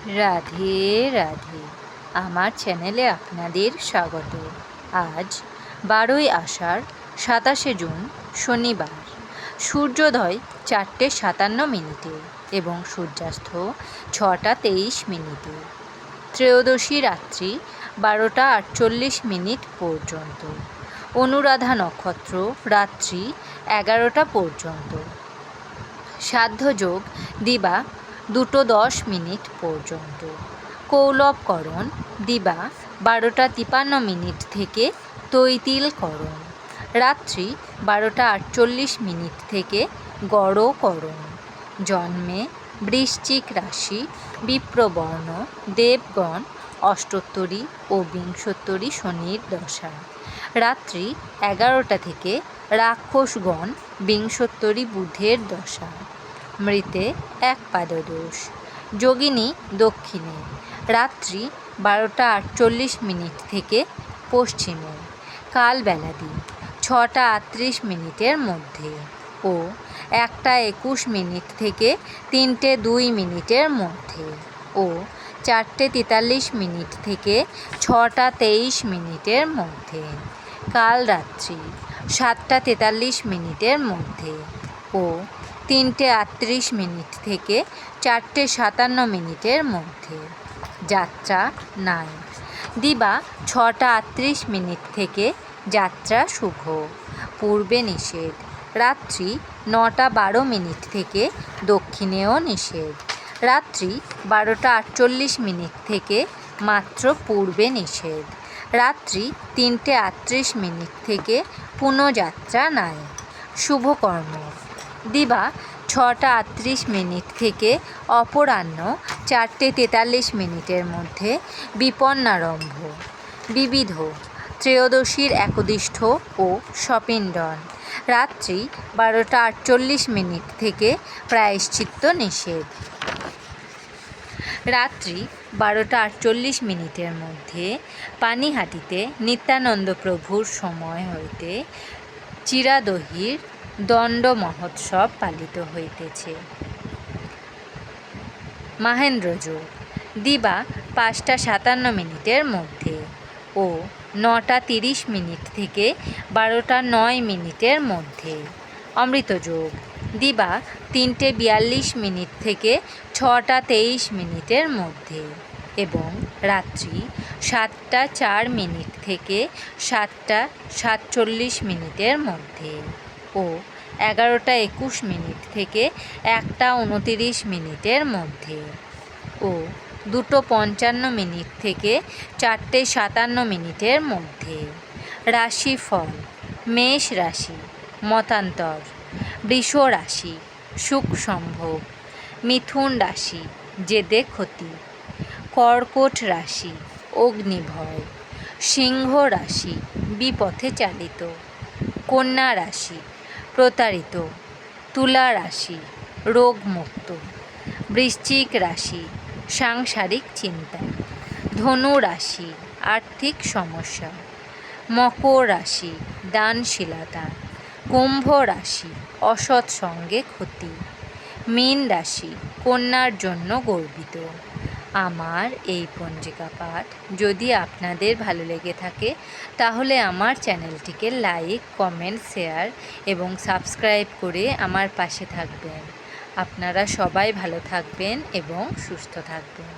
রাধে রাধে। আমার চ্যানেলে আপনাদের স্বাগত। আজ 12ই আষাঢ় 27শে জুন শনিবার। সূর্যোদয় 4:57 এবং সূর্যাস্ত 6:23। ত্রয়োদশী রাত্রি 12:48 পর্যন্ত। অনুরাধা নক্ষত্র রাত্রি 11টা পর্যন্ত। সাধ্যযোগ দিবা 2:10 পর্যন্ত। কৌলবকরণ দিবা 12:53 থেকে তৈতিলকরণ। রাত্রি 12:48 থেকে গড়করণ। জন্মে বৃশ্চিক রাশি, বিপ্রবর্ণ, দেবগণ, অষ্টোত্তরী ও বিংশোত্তরী শনির দশা। রাত্রি 11টা থেকে রাক্ষসগণ, বিংশোত্তরী বুধের দশা। মৃতে 1 পাদদোষ। যোগিনী দক্ষিণে রাত্রি 12:48 থেকে পশ্চিমে। কালবেলাদি 6:38 মধ্যে ও 1:21 থেকে 3:02 মধ্যে ও 4:43 থেকে 6:23 মধ্যে। কালরাত্রি 7:43 মধ্যে ও 3:38 থেকে 4:57 মধ্যে। যাত্রা নাই। দিবা 6:38 থেকে যাত্রা শুভ। পূর্বে নিষেধ। রাত্রি 9:12 থেকে দক্ষিণেও নিষেধ। রাত্রি 12:48 থেকে মাত্র পূর্বে নিষেধ। রাত্রি 3:38 থেকে পুনঃযাত্রা নাই। শুভকর্ম। দিবা 6:38 থেকে অপরাহ্ন 4:43 মধ্যে বিপন্নারম্ভ। বিবিধ। ত্রয়োদশীর একদিষ্ঠ ও সপিণ্ডন। রাত্রি 12:48 থেকে প্রায়শ্চিত্ত নিষেধ। রাত্রি 12:48 মধ্যে পানিহাটিতে নিত্যানন্দ প্রভুর সময় হইতে চিরাদহির দণ্ড মহোৎসব পালিত হইতেছে। মাহেন্দ্রযোগ দিবা 5:57 মধ্যে ও 9:30 থেকে 12:09 মধ্যে। অমৃতযোগ দিবা 3:42 থেকে 6:23 মধ্যে এবং রাত্রি 7:04 থেকে 7:47 মধ্যে ও 11:21 থেকে 1:29 মধ্যে ও 2:55 থেকে 4:57 মধ্যে। রাশিফল। মেষ রাশি মতান্তর। বৃষ রাশি সুখ সম্ভোগ। মিথুন রাশি জেদে ক্ষতি। কর্কট রাশি অগ্নিভয়। সিংহ রাশি বিপথে চালিত। কন্যা রাশি প্রতারিত। তুলা রাশি রোগমুক্ত। বৃশ্চিক রাশি সাংসারিক চিন্তা। ধনু রাশি আর্থিক সমস্যা। মকর রাশি দানশীলতা। কুম্ভ রাশি অসৎ সঙ্গে ক্ষতি। মীন রাশি কন্যার জন্য গর্বিত। আমার এই পঞ্জিকা পাঠ যদি আপনাদের ভালো লেগে থাকে তাহলে আমার চ্যানেলটিকে লাইক, কমেন্ট, শেয়ার এবং সাবস্ক্রাইব করে আমার পাশে থাকবেন। আপনারা সবাই ভালো থাকবেন এবং সুস্থ থাকবেন।